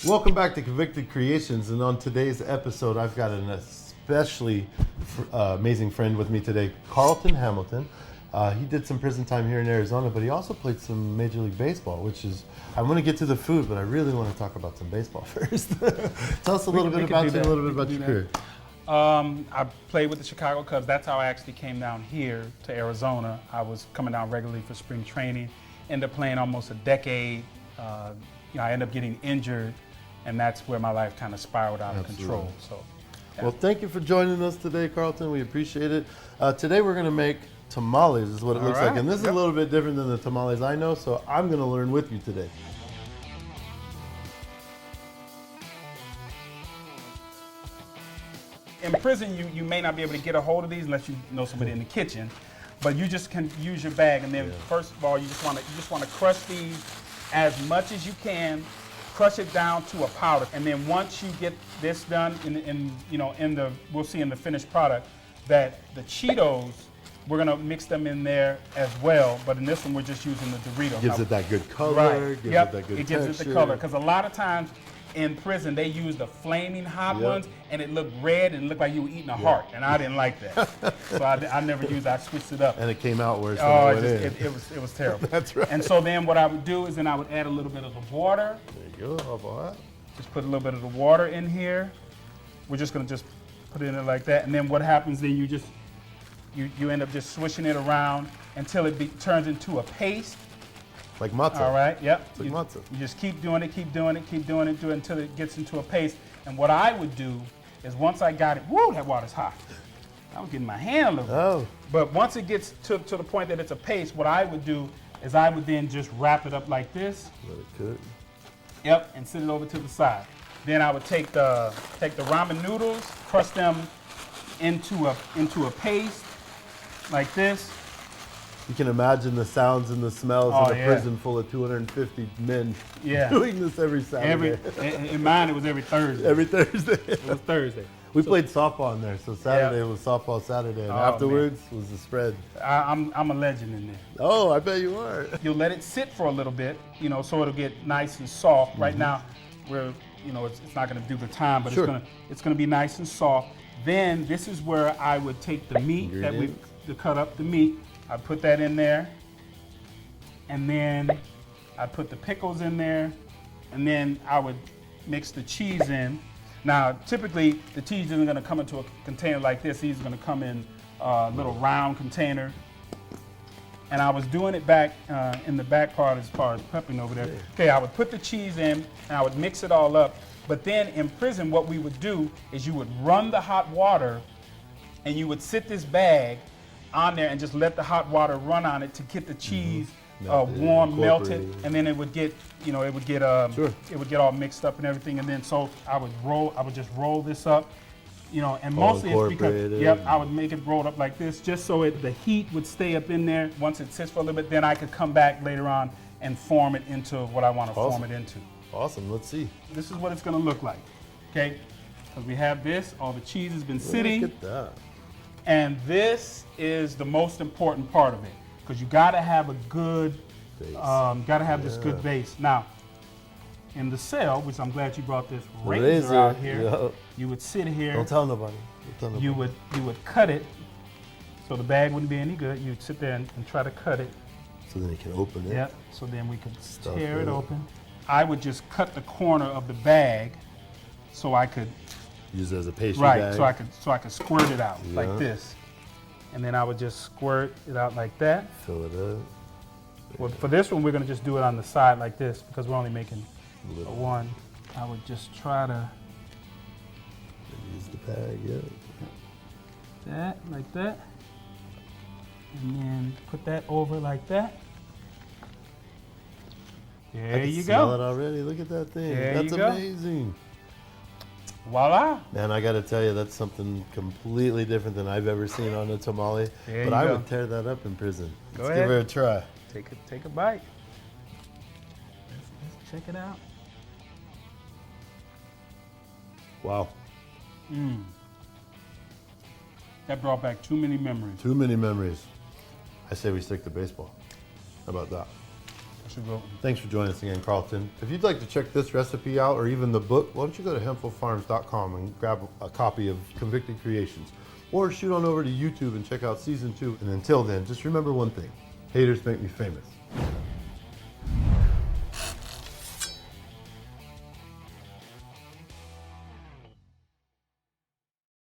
Welcome back to Convicted Creations, and on today's episode, I've got an especially amazing friend with me today, Carlton Hamilton. He did some prison time here in Arizona, but he also played some Major League Baseball, which is, I want to get to the food, but I really want to talk about some baseball first. Tell us a little bit about you, a little bit about your career. I played with the Chicago Cubs. That's how I actually came down here to Arizona. I was coming down regularly for spring training, ended up playing almost a decade. I ended up getting injured, and that's where my life kind of spiraled out of control. So, yeah. Well, thank you for joining us today, Carlton. We appreciate it. Today we're going to make tamales, is what it looks like. And this is a little bit different than the tamales I know, so I'm going to learn with you today. In prison, you may not be able to get a hold of these unless you know somebody in the kitchen, but you just can use your bag. And then first of all, you just want to crush these as much as you can. Crush it down to a powder, and then once you get this done, we'll see in the finished product that the Cheetos, we're gonna mix them in there as well. But in this one, we're just using the Doritos. Gives it that good color. Right. Gives it that good it gives texture. it the color, because a lot of times in prison they use the flaming hot ones, and it looked red and it looked like you were eating a heart, and I didn't like that. So I never used it. I switched it up. And it came out worse Oh, than it was terrible. That's right. And so then what I would do is then I would add a little bit of the water. There you go, boy. Just put a little bit of the water in here. We're just gonna just put it in there like that, and then what happens then you end up just swishing it around until it turns into a paste. Like matzah. All right, yep. It's like matzah. You just keep doing it until it gets into a paste. And what I would do is once I got it, whoa, that water's hot. I was getting my hand a little bit. But once it gets to the point that it's a paste, what I would do is I would then just wrap it up like this. Let it cook. Yep, and sit it over to the side. Then I would take the ramen noodles, crush them into a paste like this. You can imagine the sounds and the smells in a prison full of 250 men doing this every Saturday. In mine, it was every Thursday. Every Thursday. It was Thursday. We played softball in there, so Saturday was softball Saturday, and afterwards was the spread. I'm a legend in there. Oh, I bet you are. You'll let it sit for a little bit, so it'll get nice and soft. Right now, it's not going to do the time, but it's going to be nice and soft. Then this is where I would take the meat that we cut up the meat. I'd put that in there, and then I'd put the pickles in there, and then I would mix the cheese in. Now, typically, the cheese isn't going to come into a container like this. These are going to come in a little round container. And I was doing it back in the back part as far as prepping over there. Okay, I would put the cheese in, and I would mix it all up. But then in prison, what we would do is you would run the hot water, and you would sit this bag on there and just let the hot water run on it to get the cheese warm, melted, and then it would get, it would get all mixed up and everything. And then so I would just roll this up, and mostly it's because I would make it rolled up like this, just so the heat would stay up in there. Once it sits for a little bit, then I could come back later on and form it into what I want to form it into. Awesome. Let's see. This is what it's going to look like. Okay, because we have this. All the cheese has been sitting. Look at that. And this is the most important part of it, because you got to have a good base. This good base. Now, in the cell, which I'm glad you brought this razor out here, you would sit here. Don't tell nobody. You would cut it, so the bag wouldn't be any good. You'd sit there and try to cut it. So then you can open it. Yep. So then we could tear it open. I would just cut the corner of the bag, so I could use it as a pastry bag. So I could squirt it out like this, and then I would just squirt it out like that. Fill it up. Well, for this one, we're gonna just do it on the side like this because we're only making a one. I would just try to use the bag, that like that, and then put that over like that. There you go. Smell it already. Look at that thing. That's amazing. Voila. Man, I got to tell you, that's something completely different than I've ever seen on a tamale. But I would tear that up in prison. Let's give it a try. Take a bite. Let's check it out. Wow. That brought back too many memories. Too many memories. I say we stick to baseball. How about that? Sure. Thanks for joining us again, Carlton. If you'd like to check this recipe out or even the book, why don't you go to hempfulfarms.com and grab a copy of Convicted Creations. Or shoot on over to YouTube and check out season 2. And until then, just remember one thing: haters make me famous.